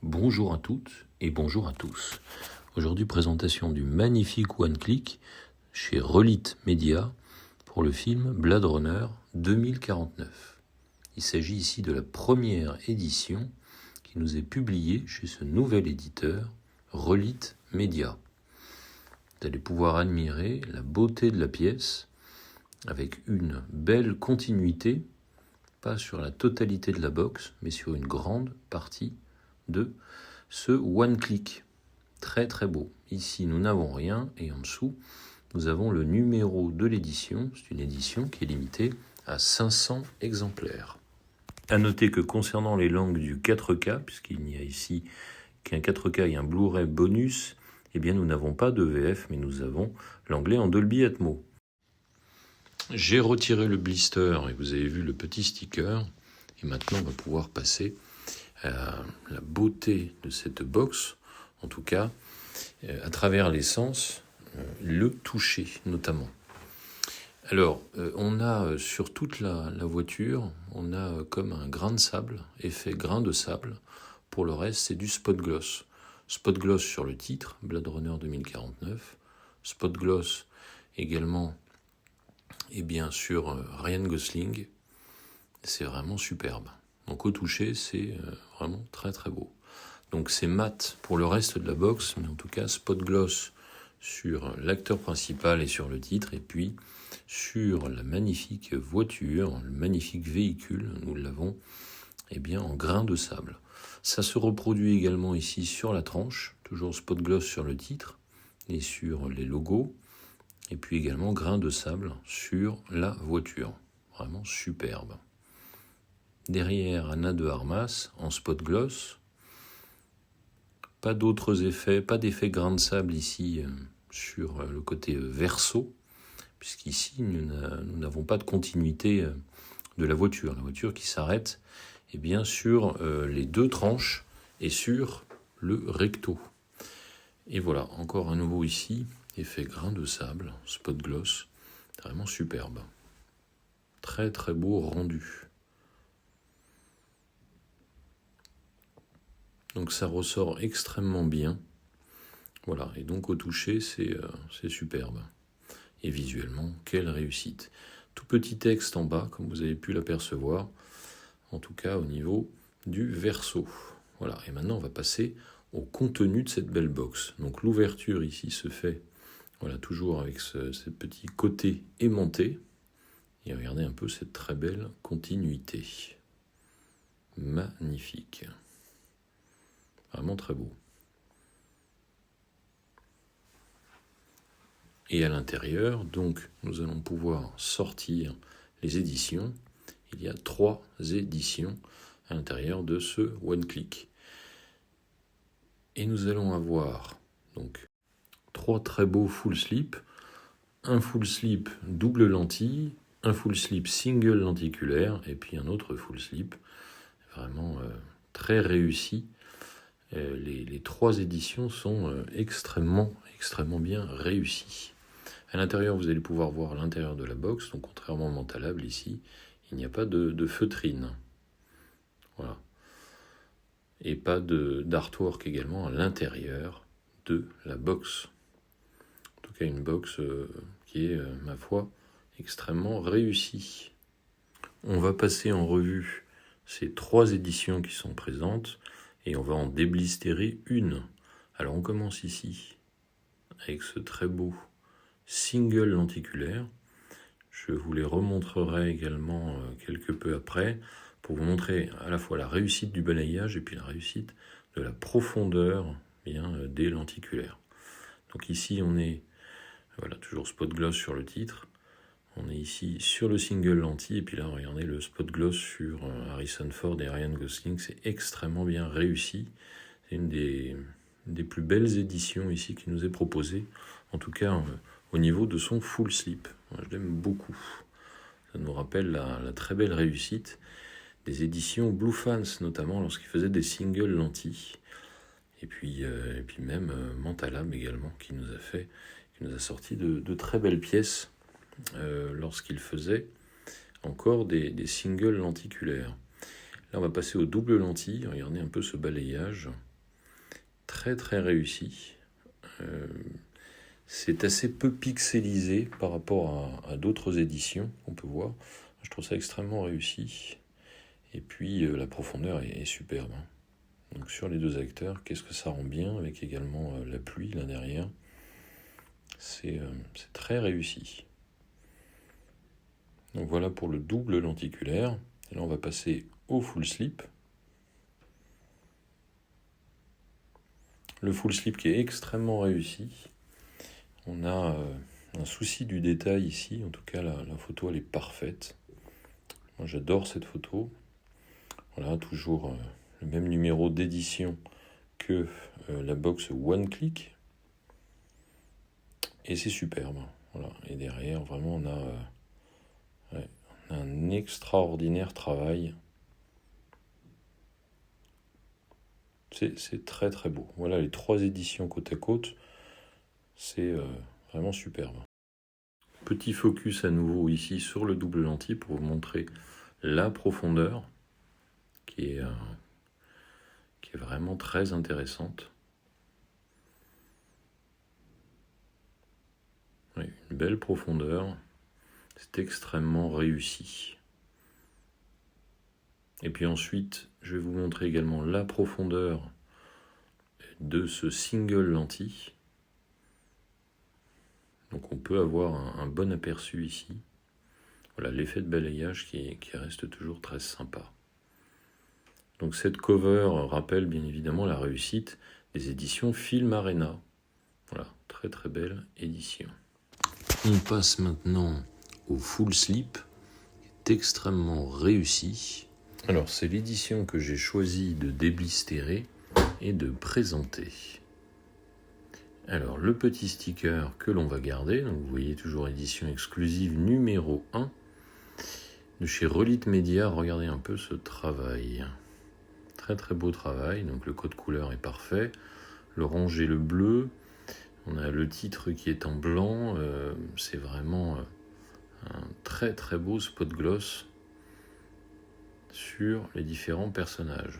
Bonjour à toutes et bonjour à tous. Aujourd'hui, présentation du magnifique One Click chez Relite Media pour le film Blade Runner 2049. Il s'agit ici de la première édition qui nous est publiée chez ce nouvel éditeur, Relite Media. Vous allez pouvoir admirer la beauté de la pièce avec une belle continuité, pas sur la totalité de la box, mais sur une grande partie de ce One Click. Très très beau. Ici, nous n'avons rien et en dessous, nous avons le numéro de l'édition. C'est une édition qui est limitée à 500 exemplaires. À noter que concernant les langues du 4K, puisqu'il n'y a ici qu'un 4K et un Blu-ray bonus, eh bien nous n'avons pas de VF, mais nous avons l'anglais en Dolby Atmos. J'ai retiré le blister et vous avez vu le petit sticker. Et maintenant, on va pouvoir passer à la beauté de cette box, en tout cas, à travers les sens, le toucher notamment. Alors, on a sur toute la voiture, on a comme un grain de sable, effet grain de sable. Pour le reste, c'est du spot gloss. Spot gloss sur le titre, Blade Runner 2049. Spot gloss également, et bien sûr, Ryan Gosling. C'est vraiment superbe. Donc au toucher, c'est vraiment très très beau. Donc c'est mat pour le reste de la box, mais en tout cas spot gloss sur l'acteur principal et sur le titre, et puis sur la magnifique voiture, le magnifique véhicule, nous l'avons en grain de sable. Ça se reproduit également ici sur la tranche, toujours spot gloss sur le titre et sur les logos, et puis également grain de sable sur la voiture. Vraiment superbe. Derrière, Anna de Armas en spot gloss. Pas d'autres effets, pas d'effet grain de sable ici sur le côté verso, puisqu'ici nous n'avons pas de continuité de la voiture. La voiture qui s'arrête sur les deux tranches et sur le recto. Et voilà, encore un nouveau ici, effet grain de sable, spot gloss, vraiment superbe. Très très beau rendu. Donc ça ressort extrêmement bien. Voilà, et donc au toucher, c'est superbe. Et visuellement, quelle réussite. Tout petit texte en bas, comme vous avez pu l'apercevoir, en tout cas au niveau du verso. Voilà, et maintenant on va passer au contenu de cette belle box. Donc l'ouverture ici se fait, voilà, toujours avec ce petit côté aimanté. Et regardez un peu cette très belle continuité. Magnifique. Vraiment très beau. Et à l'intérieur, donc, nous allons pouvoir sortir les éditions. Il y a 3 éditions à l'intérieur de ce One Click. Et nous allons avoir donc 3 très beaux full slip, un full slip double lentille, un full slip single lenticulaire, et puis un autre full slip vraiment très réussi. Les 3 éditions sont extrêmement bien réussies. À l'intérieur, vous allez pouvoir voir l'intérieur de la box. Donc, contrairement au Mentalable, ici, il n'y a pas de feutrine. Voilà. Et pas d'artwork également à l'intérieur de la box. En tout cas, une box qui est, ma foi, extrêmement réussie. On va passer en revue ces 3 éditions qui sont présentes. Et on va en déblister une. Alors on commence ici avec ce très beau single lenticulaire. Je vous les remontrerai également quelque peu après pour vous montrer à la fois la réussite du balayage et puis la réussite de la profondeur des lenticulaires. Donc ici on est, voilà, toujours spot gloss sur le titre. On est ici sur le single lentille, et puis là, regardez le spot gloss sur Harrison Ford et Ryan Gosling, c'est extrêmement bien réussi. C'est une des plus belles éditions ici qui nous est proposée, en tout cas au niveau de son full slip. Moi, je l'aime beaucoup. Ça nous rappelle la très belle réussite des éditions Blue Fans, notamment lorsqu'ils faisaient des singles lentilles. Et puis même Mentalab également, qui nous a sorti de très belles pièces. Lorsqu'il faisait encore des singles lenticulaires. Là, on va passer aux doubles lentilles. Regardez un peu ce balayage. très très réussi. C'est assez peu pixelisé par rapport à d'autres éditions qu'on peut voir. Je trouve ça extrêmement réussi. Et puis la profondeur est superbe. Donc sur les deux acteurs, qu'est-ce que ça rend bien, avec également la pluie là derrière. C'est très réussi. Donc voilà pour le double lenticulaire. Et là on va passer au full slip. Le full slip qui est extrêmement réussi. On a un souci du détail ici. En tout cas la photo elle est parfaite. Moi j'adore cette photo. Voilà, toujours le même numéro d'édition que la box One Click. Et c'est superbe. Voilà. Et derrière, vraiment, on a un extraordinaire travail. C'est très très beau. Voilà les 3 éditions côte à côte. C'est vraiment superbe. Petit focus à nouveau ici sur le double lentille pour vous montrer la profondeur qui est vraiment très intéressante. Oui, une belle profondeur. C'est extrêmement réussi. Et puis ensuite, je vais vous montrer également la profondeur de ce single lentille. Donc on peut avoir un bon aperçu ici. Voilà l'effet de balayage qui reste toujours très sympa. Donc cette cover rappelle bien évidemment la réussite des éditions Film Arena. Voilà, très très belle édition. On passe maintenant au full slip, qui est extrêmement réussi. Alors c'est l'édition que j'ai choisi de déblistérer et de présenter. Alors le petit sticker que l'on va garder, donc vous voyez toujours édition exclusive numéro 1 de chez Relite Media. Regardez un peu ce travail. Très très beau travail, donc le code couleur est parfait. L'orange et le bleu. On a le titre qui est en blanc. C'est vraiment un très très beau spot gloss sur les différents personnages.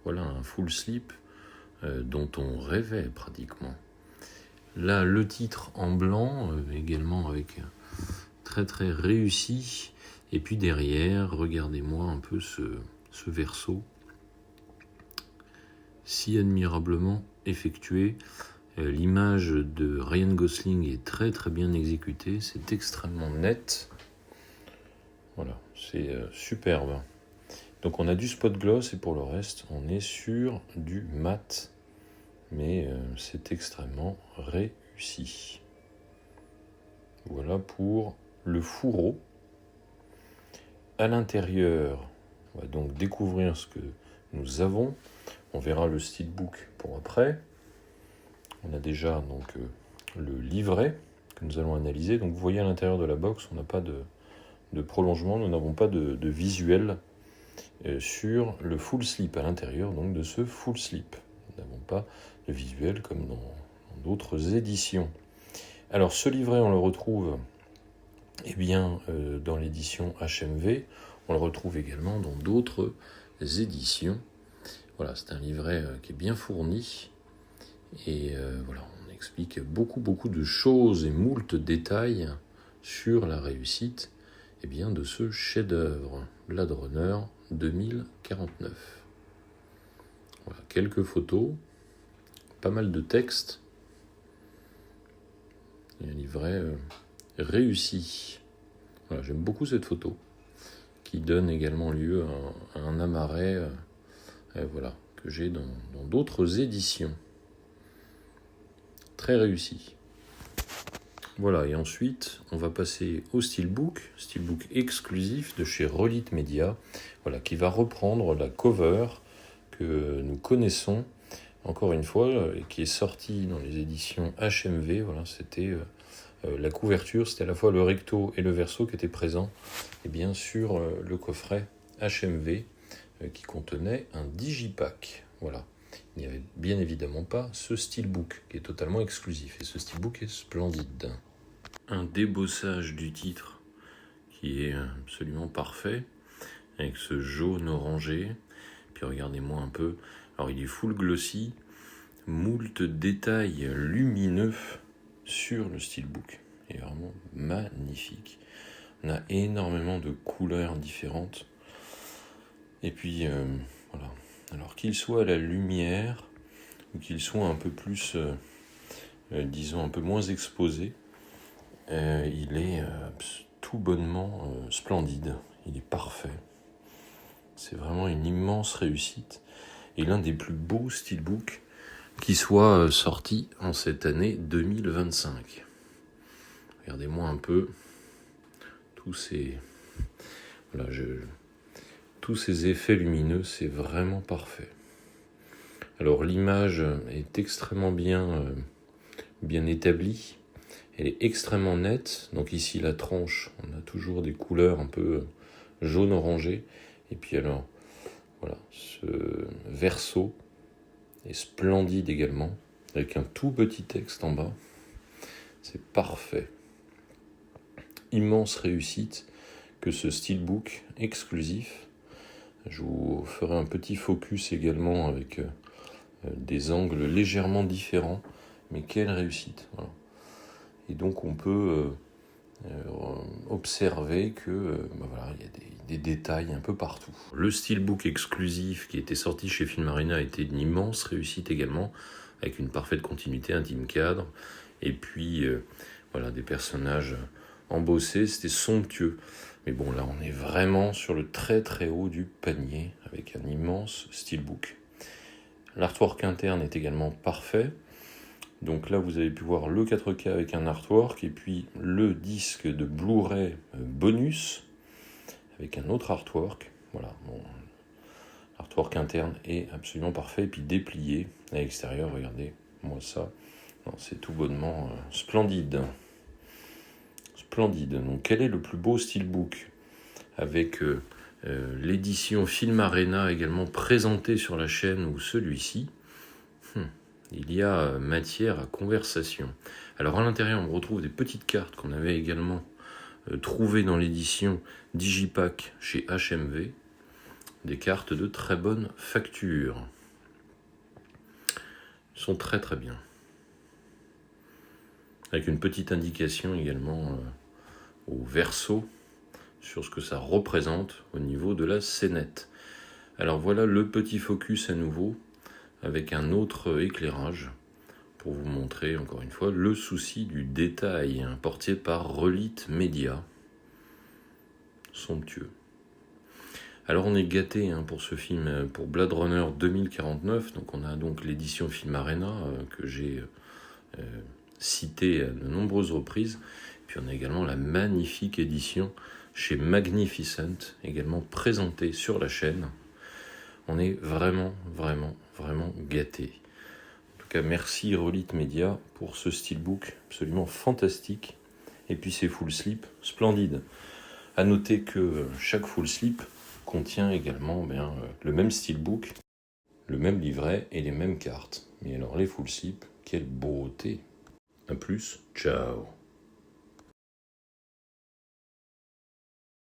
Voilà un full slip dont on rêvait pratiquement. Là, le titre en blanc, également avec très très réussi. Et puis derrière, regardez-moi un peu ce verso si admirablement effectué. L'image de Ryan Gosling est très très bien exécutée, c'est extrêmement net. Voilà, c'est superbe. Donc on a du spot gloss et pour le reste, on est sur du mat. Mais c'est extrêmement réussi. Voilà pour le fourreau. À l'intérieur, on va donc découvrir ce que nous avons. On verra le steelbook pour après. On a déjà donc le livret que nous allons analyser. Donc vous voyez à l'intérieur de la box, on n'a pas de prolongement, nous n'avons pas de visuel sur le full slip à l'intérieur donc de ce full slip. Nous n'avons pas de visuel comme dans d'autres éditions. Alors ce livret, on le retrouve dans l'édition HMV. On le retrouve également dans d'autres éditions. Voilà, c'est un livret qui est bien fourni. Et voilà, on explique beaucoup de choses et moult détails sur la réussite de ce chef-d'œuvre, Blade Runner 2049. Voilà, quelques photos, pas mal de textes, et un livret réussi. Voilà, j'aime beaucoup cette photo, qui donne également lieu à un amaret que j'ai dans d'autres éditions. Très réussi. Voilà, et ensuite, on va passer au steelbook exclusif de chez Relite Media, voilà, qui va reprendre la cover que nous connaissons, encore une fois, et qui est sortie dans les éditions HMV. Voilà, c'était la couverture, c'était à la fois le recto et le verso qui étaient présents sur le coffret HMV qui contenait un digipack. Voilà. Il n'y avait bien évidemment pas ce steelbook qui est totalement exclusif. Et ce steelbook est splendide. Un débossage du titre qui est absolument parfait, avec ce jaune orangé. Puis regardez-moi un peu. Alors il est full glossy, moult détails lumineux sur le steelbook. Il est vraiment magnifique. On a énormément de couleurs différentes. Et puis voilà. Alors qu'il soit à la lumière ou qu'il soit un peu plus, disons un peu moins exposé, il est tout bonnement splendide. Il est parfait. C'est vraiment une immense réussite et l'un des plus beaux steelbooks qui soit sorti en cette année 2025. Regardez-moi un peu tous ces effets lumineux, c'est vraiment parfait. Alors l'image est extrêmement bien établie, elle est extrêmement nette. Donc ici la tranche, on a toujours des couleurs un peu jaune-orangé. Et puis alors, voilà, ce verso est splendide également, avec un tout petit texte en bas. C'est parfait. Immense réussite que ce steelbook exclusif. Je vous ferai un petit focus également avec des angles légèrement différents, mais quelle réussite. Voilà. Et donc on peut observer que voilà, il y a des détails un peu partout. Le steelbook exclusif qui était sorti chez Filmarina a été une immense réussite également, avec une parfaite continuité, un team cadre, et puis voilà, des personnages embossés, c'était somptueux. Mais bon, là on est vraiment sur le très très haut du panier, avec un immense steelbook. L'artwork interne est également parfait. Donc là, vous avez pu voir le 4K avec un artwork et puis le disque de Blu-ray bonus avec un autre artwork. Voilà, bon, l'artwork interne est absolument parfait et puis déplié à l'extérieur. Regardez, moi ça, c'est tout bonnement splendide. Splendide. Donc quel est le plus beau steelbook avec l'édition Filmarena également présentée sur la chaîne ou celui-ci? Il y a matière à conversation. Alors à l'intérieur, on retrouve des petites cartes qu'on avait également trouvées dans l'édition Digipack chez HMV. Des cartes de très bonne facture. Elles sont très très bien. Avec une petite indication également au verso sur ce que ça représente au niveau de la scénette. Alors voilà le petit focus à nouveau, avec un autre éclairage pour vous montrer encore une fois le souci du détail, porté par Relite Media. Somptueux. Alors on est gâté pour ce film, pour Blade Runner 2049. Donc on a donc l'édition Filmarena que j'ai citée à de nombreuses reprises. Puis on a également la magnifique édition chez Magnificent, également présentée sur la chaîne. On est vraiment, vraiment, vraiment gâté. En tout cas, merci Relite Media pour ce steelbook absolument fantastique. Et puis ces full slip splendides. À noter que chaque full slip contient également le même steelbook, le même livret et les mêmes cartes. Mais alors les full slip, quelle beauté! A plus, ciao!